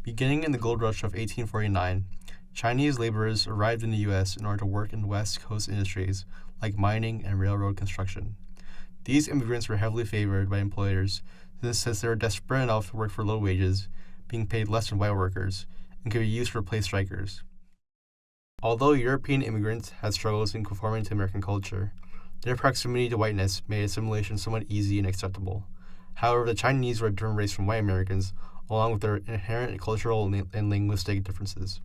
Beginning in the gold rush of 1849, Chinese laborers arrived in the U.S. in order to work in West Coast industries like mining and railroad construction. These immigrants were heavily favored by employers since they were desperate enough to work for low wages, being paid less than white workers, and could be used to replace strikers. Although European immigrants had struggles in conforming to American culture, their proximity to whiteness made assimilation somewhat easy and acceptable. However, the Chinese were a different race from white Americans, along with their inherent cultural and linguistic differences.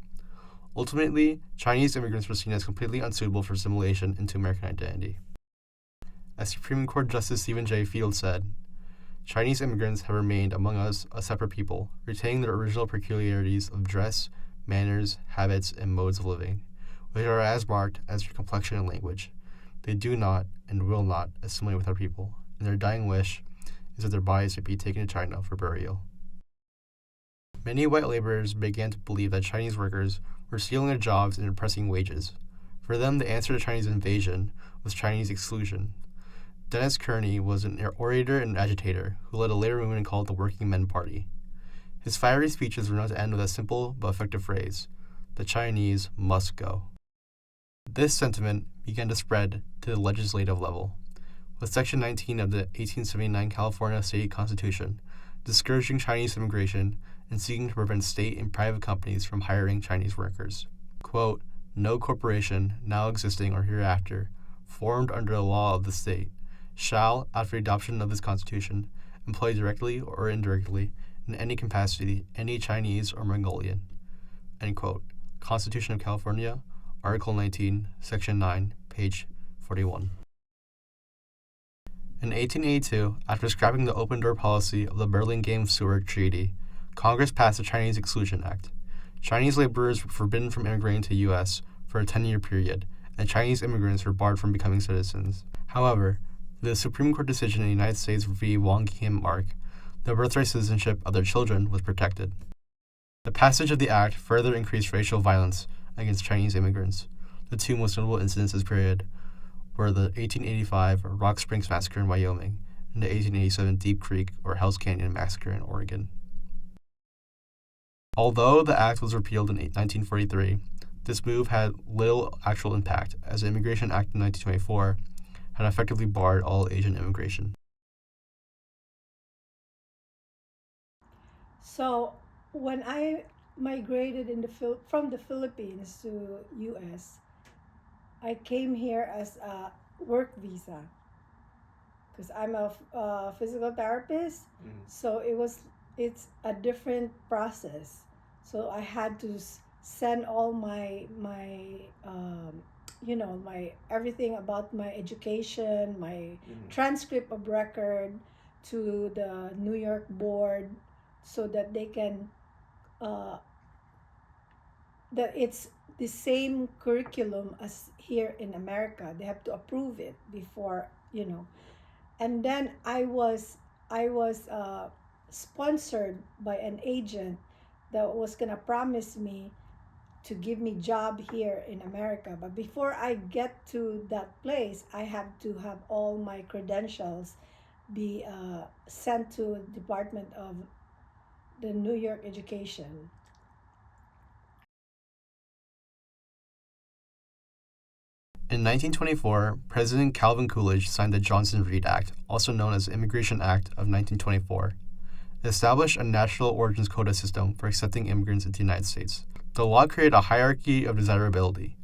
Ultimately, Chinese immigrants were seen as completely unsuitable for assimilation into American identity. As Supreme Court Justice Stephen J. Field said, Chinese immigrants have remained among us a separate people, retaining their original peculiarities of dress, manners, habits, and modes of living, which are as marked as their complexion and language. They do not and will not assimilate with our people, and their dying wish is that their bodies should be taken to China for burial. Many white laborers began to believe that Chinese workers were stealing their jobs and oppressing wages. For them, the answer to Chinese invasion was Chinese exclusion. Dennis Kearney was an orator and agitator who led a labor movement called the Working Men Party. His fiery speeches were known to end with a simple but effective phrase: "The Chinese must go." This sentiment began to spread to the legislative level, with Section 19 of the 1879 California State Constitution discouraging Chinese immigration and seeking to prevent state and private companies from hiring Chinese workers. Quote, "No corporation, now existing or hereafter, formed under the law of the state, shall, after adoption of this Constitution, employ directly or indirectly, in any capacity, any Chinese or Mongolian." End quote. Constitution of California, Article 19, Section 9, page 41. In 1882, after scrapping the open-door policy of the Burlingame-Seward Treaty, Congress passed the Chinese Exclusion Act. Chinese laborers were forbidden from immigrating to the U.S. for a 10-year period, and Chinese immigrants were barred from becoming citizens. However, the Supreme Court decision in the United States v. Wong Kim Ark, the birthright citizenship of their children was protected. The passage of the act further increased racial violence against Chinese immigrants. The two most notable incidents of this period were the 1885 Rock Springs Massacre in Wyoming and the 1887 Deep Creek or Hell's Canyon Massacre in Oregon. Although the act was repealed in 1943, this move had little actual impact, as the Immigration Act of 1924 had effectively barred all Asian immigration. So when I migrated from the Philippines to U.S., I came here as a work visa because I'm a physical therapist. So it's a different process. So I had to send all my everything about my education, my transcript of record to the New York board, so that they can that it's the same curriculum as here in America. They have to approve it before. And then I was sponsored by an agent that was gonna promise me to give me job here in America. But before I get to that place, I have to have all my credentials be sent to Department of the New York Education. In 1924, President Calvin Coolidge signed the Johnson-Reed Act, also known as the Immigration Act of 1924. It established a national origins quota system for accepting immigrants into the United States. The law created a hierarchy of desirability.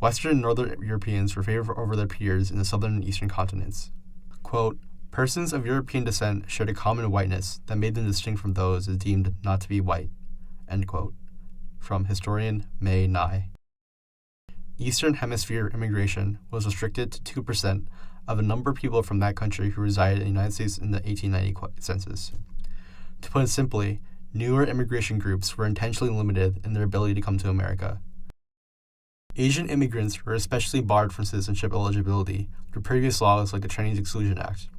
Western and Northern Europeans were favored over their peers in the Southern and Eastern continents. Quote, "Persons of European descent shared a common whiteness that made them distinct from those deemed not to be white." End quote. From historian May Nye. Eastern Hemisphere immigration was restricted to 2% of a number of people from that country who resided in the United States in the 1890 census. To put it simply, newer immigration groups were intentionally limited in their ability to come to America. Asian immigrants were especially barred from citizenship eligibility through previous laws like the Chinese Exclusion Act.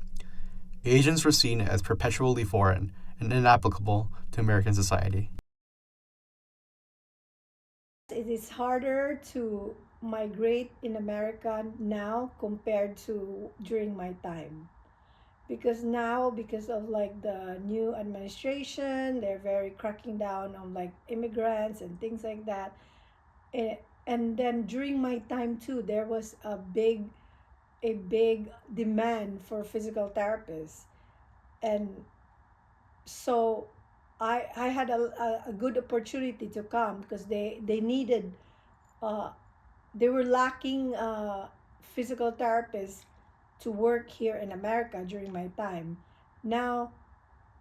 Asians were seen as perpetually foreign and inapplicable to American society. It is harder to migrate in America now compared to during my time, because now, because of like the new administration, they're very cracking down on like immigrants and things like that. Eh, and then during my time too, there was a big demand for physical therapists. And so I had a good opportunity to come because they needed, uh, they were lacking physical therapists to work here in America during my time. Now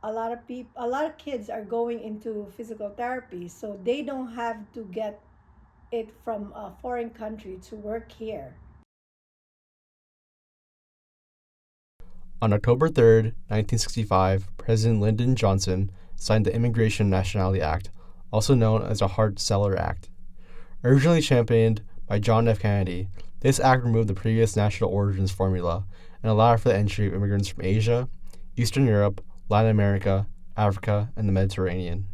a lot of kids are going into physical therapy, so they don't have to get it from a foreign country to work here. On October 3rd, 1965, President Lyndon Johnson signed the Immigration and Nationality Act, also known as the Hart-Celler Act. Originally championed by John F. Kennedy, this act removed the previous national origins formula and allowed for the entry of immigrants from Asia, Eastern Europe, Latin America, Africa, and the Mediterranean.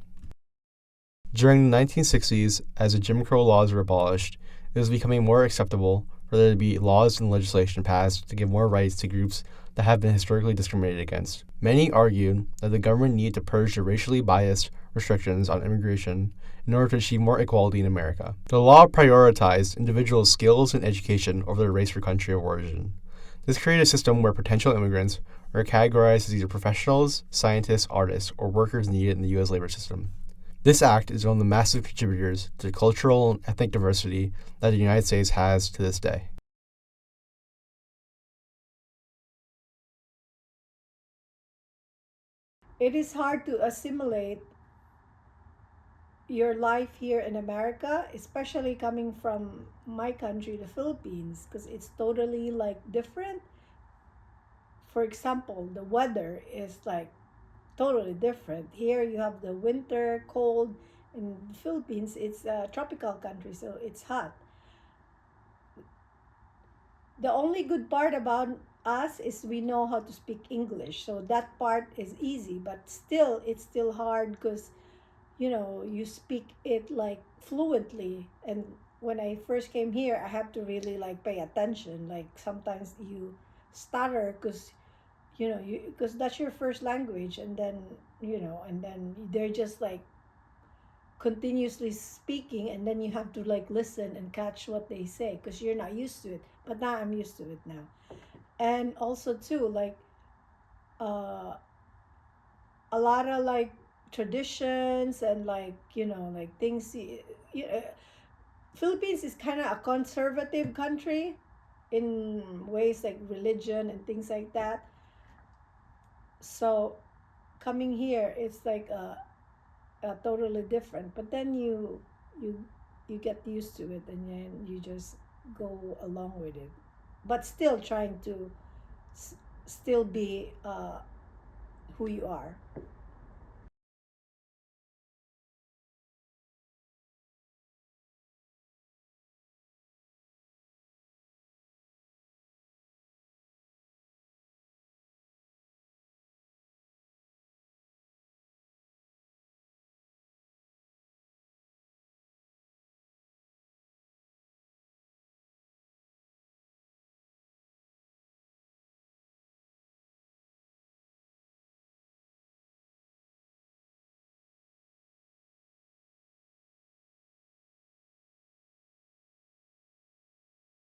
During the 1960s, as the Jim Crow laws were abolished, it was becoming more acceptable for there to be laws and legislation passed to give more rights to groups that have been historically discriminated against. Many argued that the government needed to purge the racially biased restrictions on immigration in order to achieve more equality in America. The law prioritized individuals' skills and education over their race or country of origin. This created a system where potential immigrants are categorized as either professionals, scientists, artists, or workers needed in the U.S. labor system. This act is one of the massive contributors to the cultural and ethnic diversity that the United States has to this day. It is hard to assimilate your life here in America, especially coming from my country, the Philippines, because it's totally like different. For example, the weather is like totally different. Here you have the winter, cold. In the Philippines, it's a tropical country, so it's hot. The only good part about us is we know how to speak English, so that part is easy. But still, it's still hard because you speak it like fluently. And when I first came here, I had to really like pay attention. Like sometimes you stutter because because that's your first language, and then they're just like continuously speaking, and then you have to like listen and catch what they say because you're not used to it. But now I'm used to it now. And also too, like uh a lot of like traditions and like like things. Philippines is kind of a conservative country in ways like religion and things like that. So coming here, it's like totally different. But then you you get used to it, and then you just go along with it. But still trying to still be who you are.